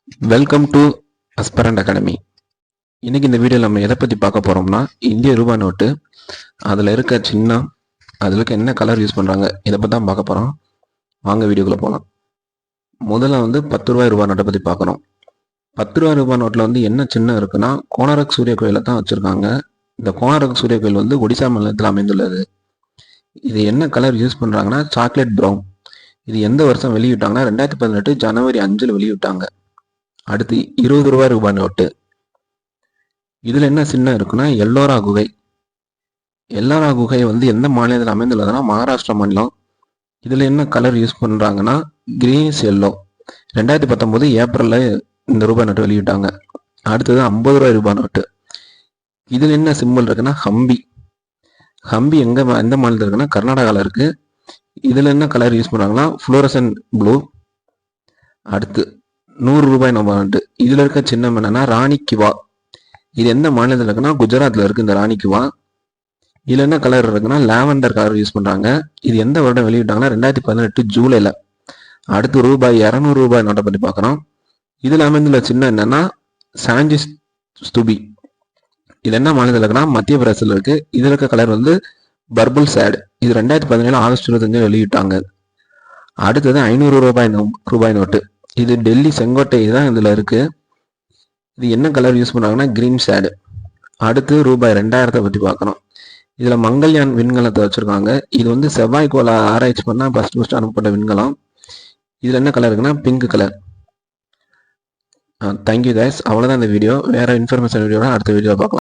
Welcome to அஸ்பரண்ட் academy. இன்னைக்கு இந்த வீடியோவில் நம்ம எதை பற்றி பார்க்க போகிறோம்னா, இந்திய ரூபாய் நோட்டு, அதில் இருக்க சின்னம், அதில் இருக்க என்ன கலர் யூஸ் பண்ணுறாங்க, இதை பற்றி தான் பார்க்க போகிறோம். வாங்க வீடியோக்குள்ளே போகலாம். முதல்ல 10 ரூபாய் ரூபாய் நோட்டை பற்றி பார்க்குறோம். 10 ரூபாய் ரூபாய் நோட்டில் என்ன சின்னம் இருக்குன்னா, கோனாரக் சூரிய கோயிலில் தான் வச்சுருக்காங்க. இந்த கோனாரக் சூரிய கோயில் ஒடிசா மாநிலத்தில் அமைந்துள்ளது. இது என்ன கலர் யூஸ் பண்ணுறாங்கன்னா, சாக்லேட் ப்ரௌன். இது எந்த வருஷம் வெளியிட்டாங்கன்னா 2018 ஜனவரி 5 வெளியிட்டாங்க. அடுத்து 20 ரூபாய் ரூபாய் நோட்டு. இதில் என்ன சின்னம் இருக்குன்னா, எல்லோரா குகை. எல்லோரா குகை எந்த மாநிலத்தில் அமைந்துள்ளதுன்னா, மகாராஷ்டிரா மாநிலம். இதில் என்ன கலர் யூஸ் பண்ணுறாங்கன்னா, கிரீனிஷ் எல்லோ. 2019 ஏப்ரலில் இந்த ரூபாய் நோட்டு வெளியிட்டாங்க. அடுத்தது 50 ரூபாய் ரூபாய் நோட்டு. இதில் என்ன சிம்பிள் இருக்குன்னா, ஹம்பி. ஹம்பி எந்த மாநிலத்தில் இருக்குன்னா, கர்நாடகாவில் இருக்குது. இதில் என்ன கலர் யூஸ் பண்ணுறாங்கன்னா, ஃப்ளோரசன் ப்ளூ. அடுத்து 100 ரூபாய் நோட்டு. இதில் இருக்க சின்னம் என்னன்னா, ராணி கிவா. இது எந்த மாநிலத்தில் இருக்குன்னா, குஜராத்தில் இருக்குது இந்த ராணி கிவா. இதில் என்ன கலர் இருக்குன்னா, லாவெண்டர் கலர் யூஸ் பண்ணுறாங்க. இது எந்த வருடம் வெளியிட்டாங்கன்னா, 2018 ஜூலையில். அடுத்து 200 ரூபாய் நோட்டை பற்றி பார்க்குறோம். இதில் அமைந்துள்ள சின்னம் என்னன்னா, சாஞ்சி ஸ்தூபி. இது என்ன மாநிலத்தில் இருக்குன்னா, மத்திய பிரதேசத்தில் இருக்குது. இதில் இருக்க கலர் பர்பிள் சேட். இது 2017 ஆகஸ்ட் 25 வெளியிட்டாங்க. அடுத்தது 500 ரூபாய் நோட்டு. இது டெல்லி செங்கோட்டை தான் இதில் இருக்குது. இது என்ன கலர் யூஸ் பண்ணுறாங்கன்னா, கிரீன் ஷேடு. அடுத்து ரூபாய் 2000 பற்றி பார்க்குறோம். இதில் மங்கள்யான் விண்கலத்தை வச்சுருக்காங்க. இது செவ்வாய்க்கோளை ஆராய்ச்சி பண்ணால் ஃபஸ்ட் அனுப்பப்பட்ட விண்கலம். இதில் என்ன கலர் இருக்குன்னா, பிங்க் கலர். Thank you guys. அவ்வளோதான் இந்த வீடியோ. வேறு இன்ஃபர்மேஷன் வீடியோட அடுத்த வீடியோ பார்க்கலாம்.